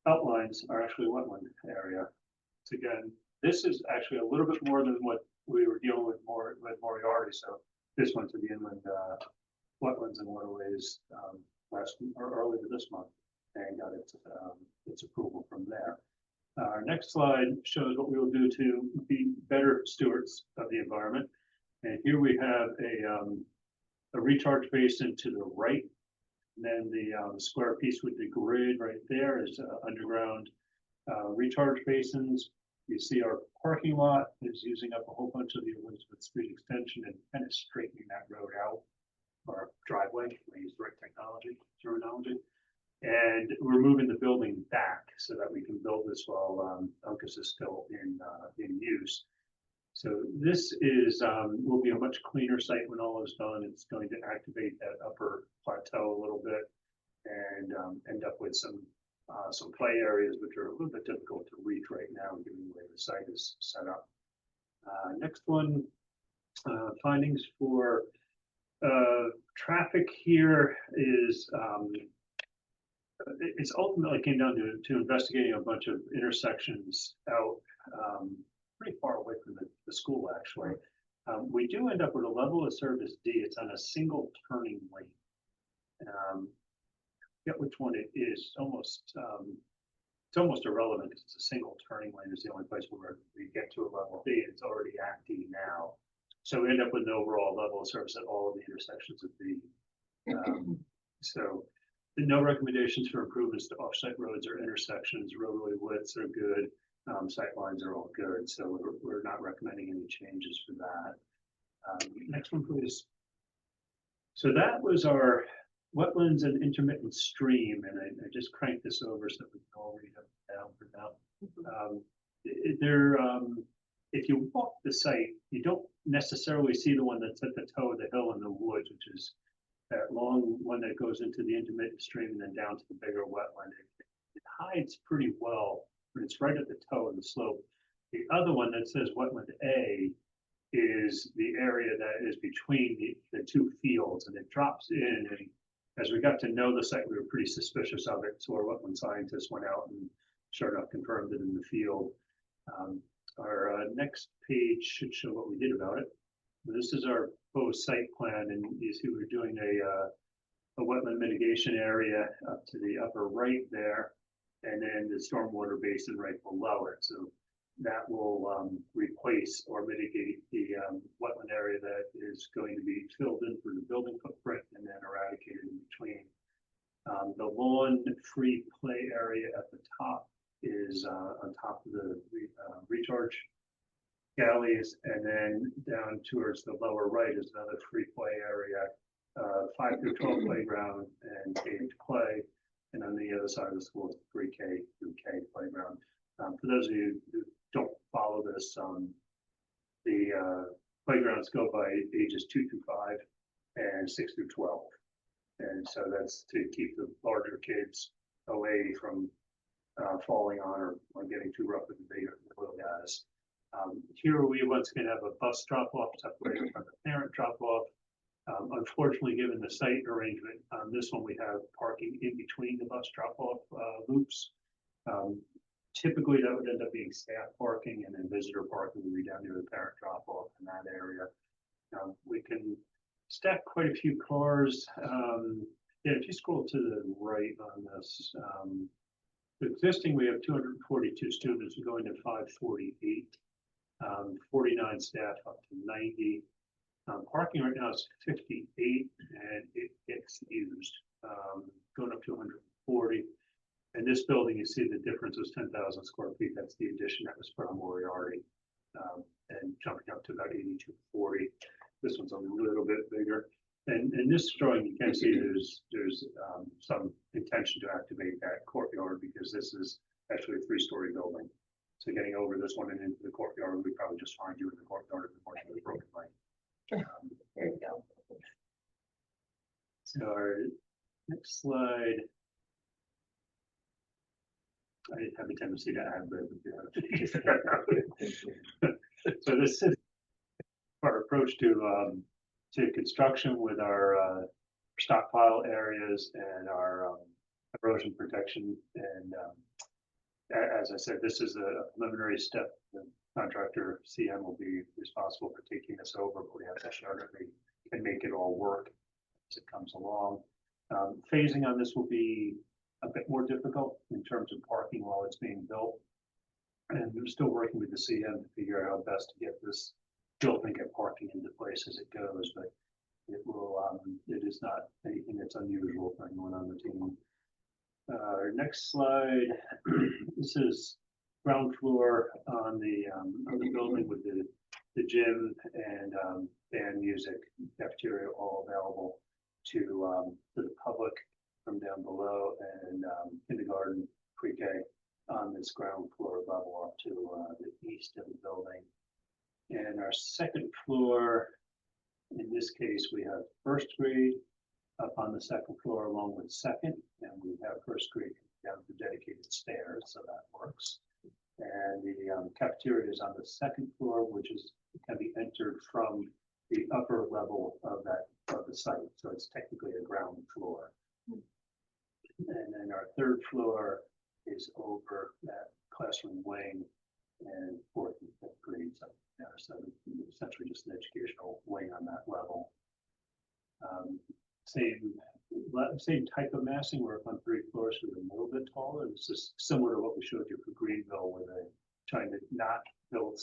outlines are actually wetland area. So again, this is actually a little bit more than what we were dealing with Moriarty. So this went to the inland wetlands and waterways last or earlier this month and got its approval from there. Our next slide shows what we will do to be better stewards of the environment. And here we have a recharge basin to the right. And then the square piece with the grid right there is underground recharge basins. You see our parking lot is using up a whole bunch of the Elizabeth Street extension and kind of straightening that road out, or driveway, we use the right terminology. And we're moving the building back so that we can build this while Uncas is still in use. So this is will be a much cleaner site when all is done. It's going to activate that upper plateau a little bit and end up with some play areas which are a little bit difficult to reach right now given the way the site is set up. Next one, findings for traffic here is it's ultimately came down to investigating a bunch of intersections out pretty far away from the school actually. We do end up with a level of service D. It's on a single turning lane. Get which one it is. It's almost irrelevant because it's a single turning lane is the only place where we get to a level D. It's already Act D now. So we end up with an overall level of service at all of the intersections of D. So no recommendations for improvements to offsite roads or intersections. Roadway widths are good. Sight lines are all good. So we're not recommending any changes for that. Next one, please. So that was our wetlands and intermittent stream. And I just cranked this over so we can all read it down for now. If you walk the site, you don't necessarily see the one that's at the toe of the hill in the woods, which is that long one that goes into the intermittent stream and then down to the bigger wetland. It hides pretty well, but it's right at the toe of the slope. The other one that says wetland A is the area that is between the two fields, and it drops in. And as we got to know the site, we were pretty suspicious of it. So our wetland scientists went out and sure enough confirmed it in the field. Our next page should show what we did about it. This is our proposed site plan, and you see we're doing a wetland mitigation area up to the upper right there, and then the stormwater basin right below it. So that will replace or mitigate the wetland area that is going to be filled in for the building footprint and then eradicated in between. The lawn-free play area at the top is on top of the recharge galleys, and then down towards the lower right is another free play area, 5 through 12 playground and paved play, and on the other side of the school is the pre-K through K playground. For those of you who don't follow this, the playgrounds go by ages 2 through 5 and 6 through 12, and so that's to keep the larger kids away from falling on or getting too rough with the bigger little guys. Here we once again have a bus drop-off separated from the parent drop-off. Unfortunately, given the site arrangement, on this one we have parking in between the bus drop-off loops. Typically, that would end up being staff parking, and then visitor parking would be down near the parent drop-off in that area. We can stack quite a few cars. Yeah, if you scroll to the right on this, existing, we have 242 students going to 548, 49 staff up to 90. Parking right now is 58 and it gets used, going up to 140. In this building, you see the difference was 10,000 square feet. That's the addition that was from Moriarty. And jumping up to about 8240. This one's a little bit bigger. And in this drawing, you can see there's some intention to activate that courtyard because this is actually a 3-story building. So getting over this one and into the courtyard, we probably just find you in the courtyard if the morning was broken light. There you go. So our next slide. I have a tendency to add, but so this is our approach to construction with our stockpile areas and our erosion protection. And as I said, this is a preliminary step. The contractor CM will be responsible for taking this over, but we have to show that we can make it all work as it comes along. Phasing on this will be a bit more difficult in terms of parking while it's being built. And we're still working with the CM to figure out how best to get this built and get parking into place as it goes, but it will, it is not anything that's unusual for anyone on the team. Our next slide, this is ground floor on the building with the gym and band music, cafeteria all available to the public from down below, and kindergarten, pre-K on this ground floor level up to the east of the building. And our second floor, in this case, we have first grade up on the second floor along with second, and we have first grade down the dedicated stairs, so that works. And the cafeteria is on the second floor, which can be entered from the upper level of the site, so it's technically a ground floor. And then our third floor is over that classroom wing and 4th and 5th grades up there. So essentially just an educational wing on that level. Same type of massing. We're up on 3 floors, so we're a little bit taller. This is similar to what we showed you for Greenville, where they're trying to not build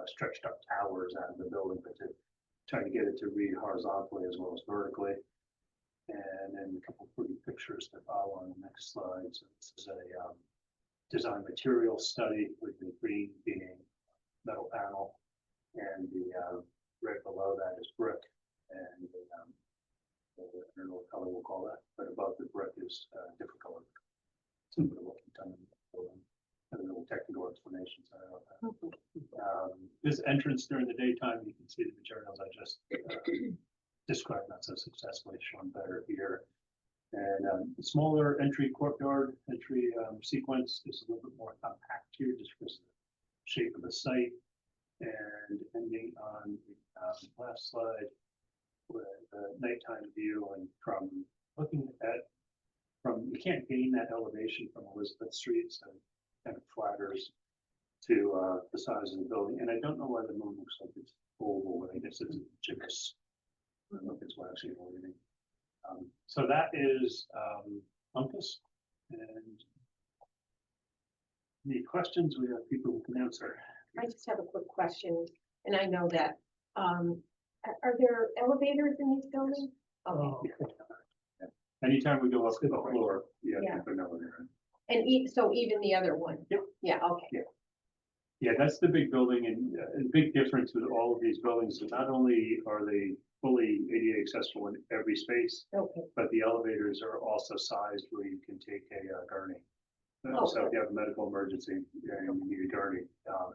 stretched up towers out of the building, but to trying to get it to read horizontally as well as vertically. And then a couple of pretty pictures to follow on the next slide. So this is a design material study with the green being metal panel, and the red below that is brick, and I don't know what color we'll call that, but above the brick is different color. Some of what we've done in the building. And a little technical explanations. I don't know. This entrance during the daytime, you can see the materials I just described not so successfully, shown better here. And smaller entry courtyard, entry sequence is a little bit more compact here, just because of the shape of the site. And ending on the last slide with the nighttime view, and from looking at, you can't gain that elevation from Elizabeth Street, so it kind of flatters to the size of the building. And I don't know why the moon looks like it's oval, but I guess it's a jiggers. I don't know if it's waxing or anything. So that is Uncas. And any questions? We have people who can answer. I just have a quick question, and I know that, are there elevators in these buildings? Okay, Anytime we go up to the floor, Yeah. there's an elevator. and so even the other one? Yep. Yeah, okay. Yeah, that's the big building, and a big difference with all of these buildings is not only are they fully ADA accessible in every space, Okay, but the elevators are also sized where you can take a gurney. Oh, So if you have a medical emergency and you need a gurney,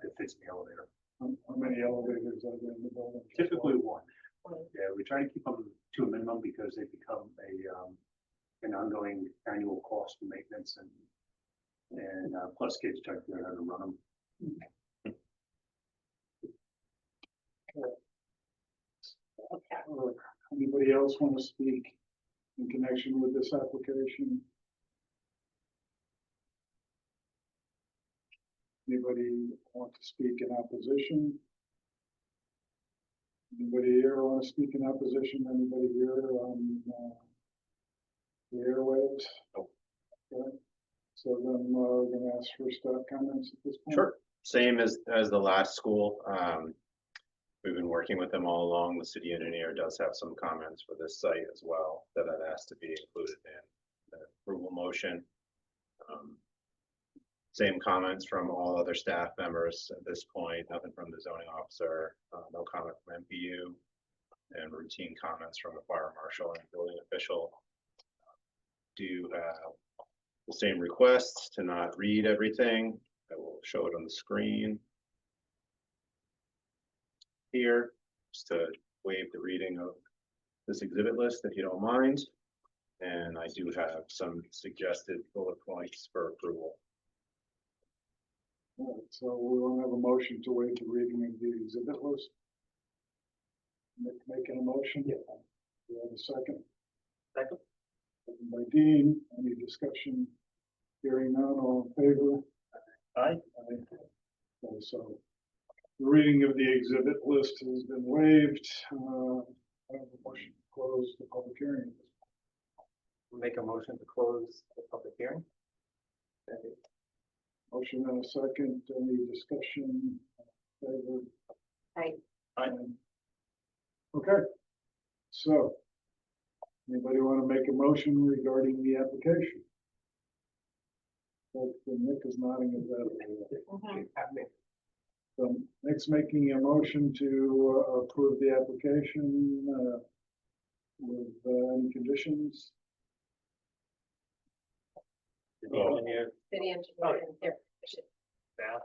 it fits in the elevator. How many elevators are there in the building? Typically one. One. Yeah, we try to keep them to a minimum because they become an ongoing annual cost for maintenance, and plus kids try to figure out how to run them. Anybody else want to speak in connection with this application? Anybody want to speak in opposition? Anybody here want to speak in opposition? Anybody here on the airwaves? Nope. Okay. So then we're going to ask for staff comments at this point. Sure. Same as the last school. We've been working with them all along. The city engineer does have some comments for this site as well that I've asked to be included in the approval motion. Same comments from all other staff members at this point, nothing from the zoning officer, no comment from MPU, and routine comments from the fire marshal and building official. Do have the same requests to not read everything. I will show it on the screen here, just to waive the reading of this exhibit list if you don't mind. And I do have some suggested bullet points for approval. All right, so we want to have a motion to waive the reading of the exhibit list. Making a motion? Yeah. Do you have a second? Second. Second by Dean, any discussion? Hearing none, all in favor? Aye. Okay, so the reading of the exhibit list has been waived. I have a motion to close the public hearing. Make a motion to close the public hearing. Motion and a second, any discussion? Favor? Aye. Aye. Okay, so anybody want to make a motion regarding the application? Well, Nick is nodding his head. So Nick's making a motion to approve the application with any conditions. The engineer, City engineer and their commission. staff,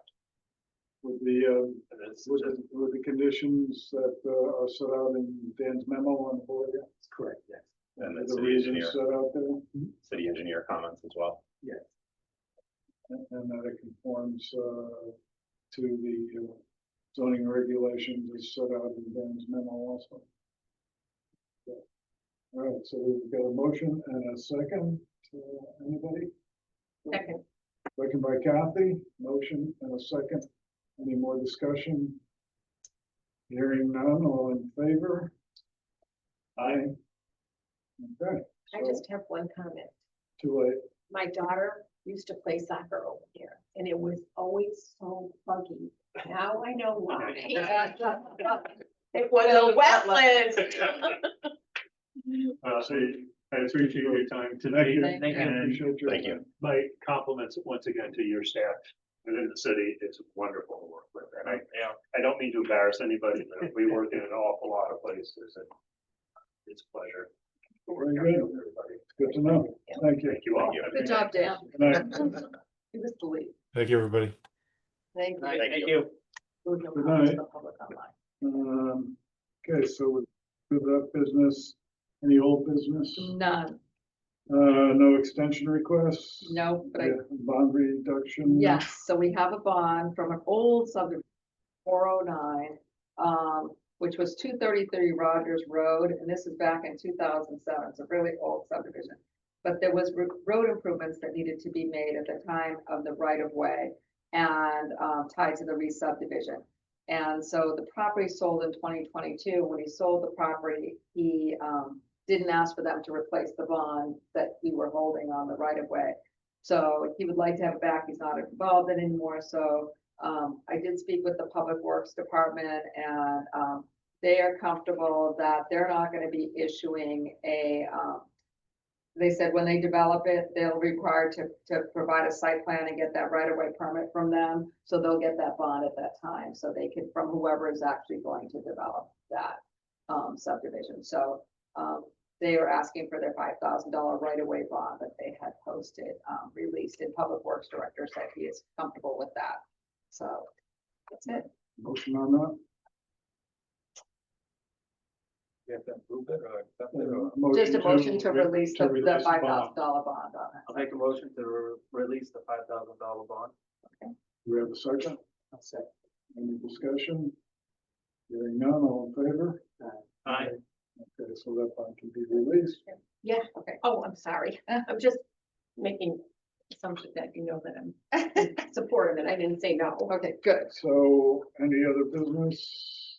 With the conditions that are set out in Dan's memo on the board. Yeah. That's correct, yes. And the The city reasons engineer, set out there, city engineer comments as well. Yes. and that it conforms to the zoning regulations as set out in Dan's memo also. Yeah. All right, so we've got a motion and a second. Anybody? Second. Second by Kathy, motion and a second. Any more discussion? Hearing none, all in favor? Aye. Okay. I so just have one comment. too late. My daughter used to play soccer over here and it was always so buggy. Now I know why. It was a wetland. I appreciate your time Thank tonight. you. Thank you. And Appreciate your Thank you. time. my compliments once again to your staff within the city. It's wonderful to work with. And I don't mean to embarrass anybody, but we work in an awful lot of places and it's a pleasure. Very good. Everybody. Good to know. Thank you. Thank you all. Good job, Dan. Good night. He was the lead. Thank you, everybody. Thank you. Thank you. Move no Good comments night. to the public online. Okay, so with that business, any old business? None, No extension requests? no, but I Yeah, bond reduction? yes, so we have a bond from an old subdivision, 409, which was 233 Rogers Road, and this is back in 2007, it's a really old subdivision. But there was road improvements that needed to be made at the time of the right of way and tied to the re-subdivision. And so the property sold in 2022. When he sold the property, he didn't ask for them to replace the bond that we were holding on the right of way. So he would like to have it back. He's not involved in it anymore. So I did speak with the Public Works Department and they are comfortable that they're not going to be issuing a, they said when they develop it, they'll require to provide a site plan and get that right of way permit from them. So they'll get that bond at that time. So they can, from whoever is actually going to develop that subdivision. So they are asking for their $5,000 right of way bond that they had posted, released, and Public Works Director said he is comfortable with that. So that's it. Motion on that? You have to approve it or accept it or? Just a motion to release the release the $5,000 bond. bond on I'll it. make a motion to release the $5,000 bond. Do we have a second? I'll second. Any discussion? Hearing none, all in favor? Aye. Okay, so that bond can be released. Yeah. Okay. Oh, I'm sorry. I'm just making assumption that you know that I'm supportive and I didn't say no. Okay, good. So any other business?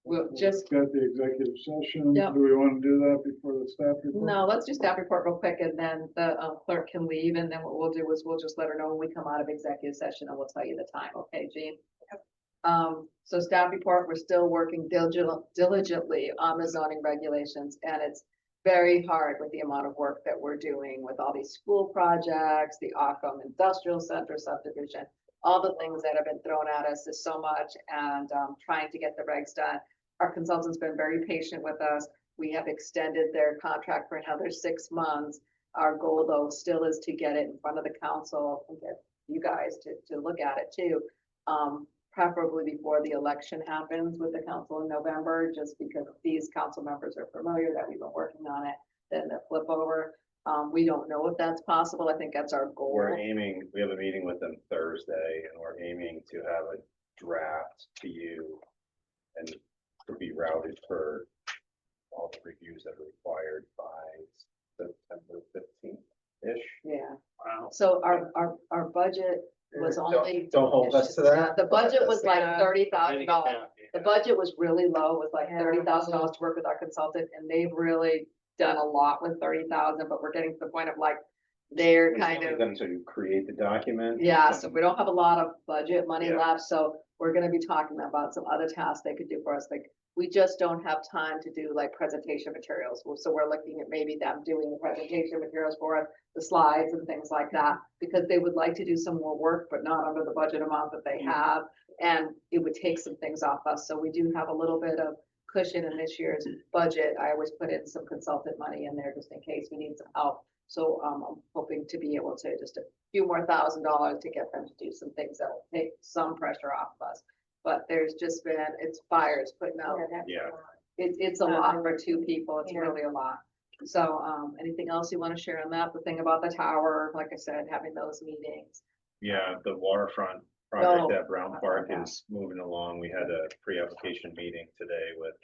We'll just, Got the executive session. Yep. Do we want to do that before the staff report? no, let's do staff report real quick and then the clerk can leave. And then what we'll do is we'll just let her know when we come out of executive session and we'll tell you the time. Okay, Jean? So staff report, we're still working diligently on the zoning regulations and it's very hard with the amount of work that we're doing with all these school projects, the Occam Industrial Center subdivision, all the things that have been thrown at us is so much, and trying to get the regs done. Our consultant's been very patient with us. We have extended their contract for another 6 months. Our goal, though, still is to get it in front of the council and get you guys to look at it too. Preferably before the election happens with the council in November, just because these council members are familiar that we've been working on it, then the flip over. We don't know if that's possible. I think that's our goal. We're aiming, we have a meeting with them Thursday, and we're aiming to have a draft to you and to be routed for all the reviews that are required by September 15th-ish. Yeah, Wow. so our budget was only. Don't hold us to that. The budget was like Yeah. $30,000. The budget was really low, was like Yeah. $30,000 to work with our consultant, and they've really done a lot with 30,000, but we're getting to the point of like, they're We kind still of. need them to create the document. Yeah, so we don't have a lot of budget money Yeah. left, so we're gonna be talking about some other tasks they could do for us, like, we just don't have time to do like presentation materials, so we're looking at maybe them doing the presentation materials for us, the slides and things like that, because they would like to do some more work, but not under the budget amount that they have, and it would take some things off us, so we do have a little bit of cushion in this year's budget. I always put in some consultant money in there just in case we need some help. So I'm hoping to be able to just a few more $1,000s to get them to do some things that will take some pressure off of us. But there's just been, it's fires putting out, Yeah. it's a lot for 2 people. It's Yeah. really a lot. So, anything else you want to share on that? The thing about the tower, like I said, having those meetings. Yeah, the waterfront Oh, project at Brown I Park love that. is moving along. We had a pre-application meeting today with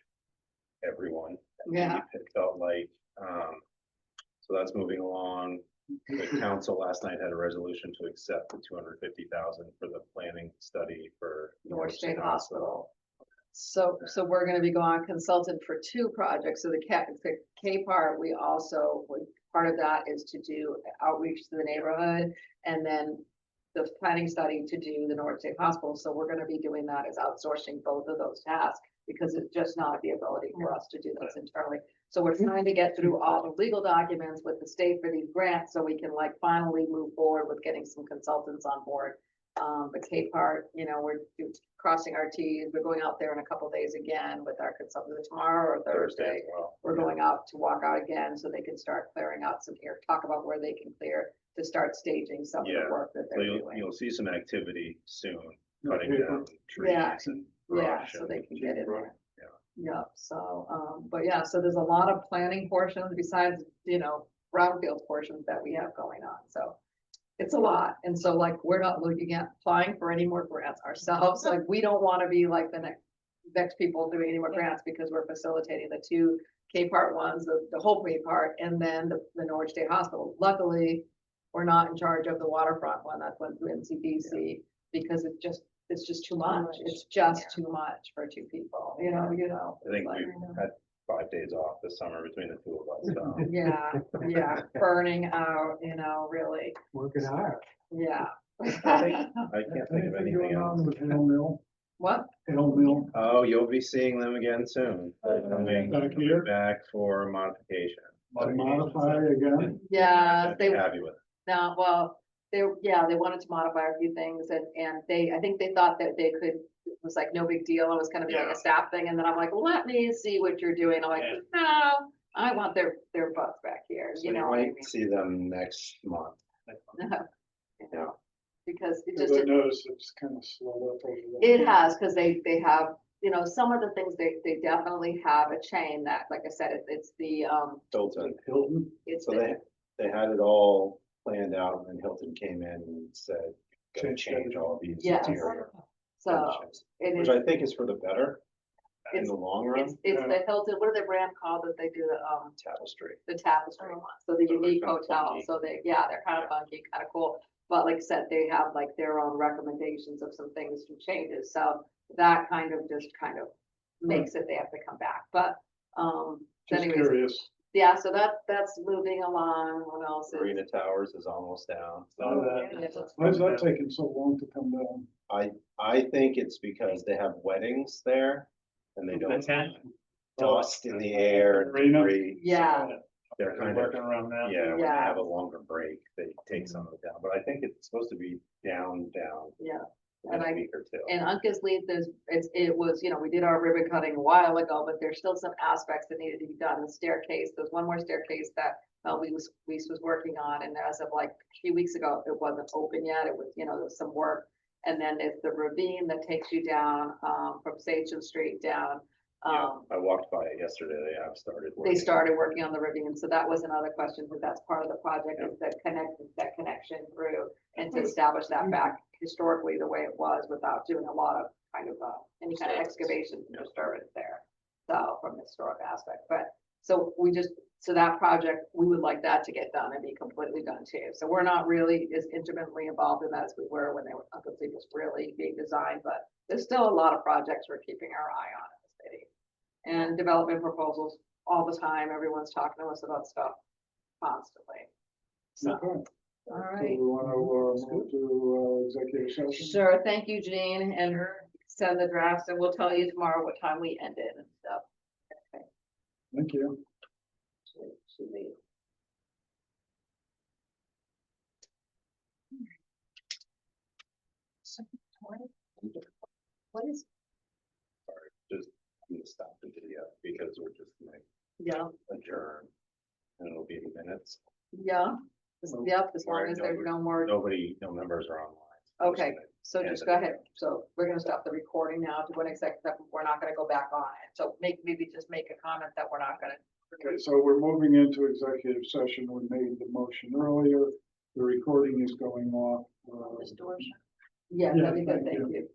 everyone. Yeah. It felt like, so that's moving along. The council last night had a resolution to accept the 250,000 for the planning study for Norwich State Hospital. So we're gonna be going consultant for 2 projects. So the K part, we also, part of that is to do outreach to the neighborhood. And then the planning study to do the Norwich State Hospital. So we're gonna be doing that as outsourcing both of those tasks, because it's just not the ability for us to do those internally. So we're trying to get through all the legal documents with the state for these grants, so we can like finally move forward with getting some consultants on board. The K part, we're crossing our Ts. We're going out there in a couple days again with our consultant tomorrow or Thursday. as well. We're going out to walk out again so they can start clearing out some here, talk about where they can clear to start staging some of the Yeah. work that So they're you'll, doing. you'll see some activity soon, No cutting paper. down Yeah. trees and Yeah, brush. so and- they can get in there. Yeah. Yeah, so, but yeah, so there's a lot of planning portions besides, brownfield portions that we have going on, so. It's a lot, and so like, we're not looking at applying for any more grants ourselves, like, we don't wanna be like the next people doing any more grants, because we're facilitating the 2 K part ones, the whole K part, and then the Norwich State Hospital. Luckily, we're not in charge of the waterfront one, that went through NCDC, because it's just too much, it's just too much for 2 people, I think like, we've had 5 days off this summer between the 2 of us, so. yeah, burning out, really, Working hard. yeah. I can't think of anything else. With Hill Mill, What? Hill Mill, Oh, you'll be seeing them again soon. They're coming back here, back for modification. to modify again. Yeah, they, Have you with it? no, well, they wanted to modify a few things, and I think they thought that they could, it was like no big deal, it was gonna be like Yeah. a staff thing, and then I'm like, let me see what you're doing, I'm like, Yeah. no, I want their butts back here, So you you know what I might see them next month. mean? Because it Because just, I noticed it's kind of slowed up over there. it has, because they have, some of the things they definitely have a chain that, like I said, it's the, Hilton. Hilton, it's So the, they had it all planned out, and Hilton came in and said, "Go Change change all these Yes. interior so, finishes," it which is, I think is for the better in It's- the long run. it's the Hilton, what are the brand called that they do Tapestry. the tapestry one, so the So they're unique kind of hotel, funky. so they're kind of funky, kind of cool. But like I said, they have like their own recommendations of some things and changes, so that kind of just kind of makes it, they have to come back, but, just anyways, curious. yeah, so that's moving along, what else is? Marina Towers is almost down. Why is that taking so long to come down? I think it's because they have weddings there, and they don't want dust in the air and Marina? debris. Yeah. they're kind of, Working around that. yeah, when they Yeah. have a longer break, they take some of it down, but I think it's supposed to be down Yeah. in And a I, week or two. and Uncas Leaf, it was, we did our ribbon cutting a while ago, but there's still some aspects that needed to be done. The staircase, there's one more staircase that we was working on, and as of like a few weeks ago, it wasn't open yet. It was, there was some work. And then it's the ravine that takes you down, from Sachem Street down. Yeah, I walked by it yesterday, they have started. They working. started working on the ravine, so that was another question, but that's part of the project, is that that connection through and to establish that back historically the way it was without doing a lot of kind of, any kind of excavation and disturbance there. So from the historic aspect, but, so that project, we would like that to get done and be completely done too. So we're not really as intimately involved in that as we were when Uncle Steve was really being designed, but there's still a lot of projects we're keeping our eye on in the city. And development proposals all the time. Everyone's talking to us about stuff constantly. So, Okay. all So right. we want to move to executive session? Sure. Thank you, Jean, and send the drafts, and we'll tell you tomorrow what time we ended and stuff. Okay. Thank you. Should we- What is, Just, I'm gonna stop the video because we're just gonna Yeah, adjourn. And it'll be minutes. yeah. Yep, as long as there's no more. No members are online. Okay, so just go ahead. So we're gonna stop the recording now to an executive, we're not gonna go back on it. So maybe just make a comment that we're not gonna. Okay, so we're moving into executive session. We made the motion earlier. The recording is going off. Yeah, Yeah, that'd be good, thank thank you.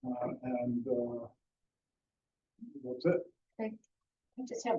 And that's it. I just have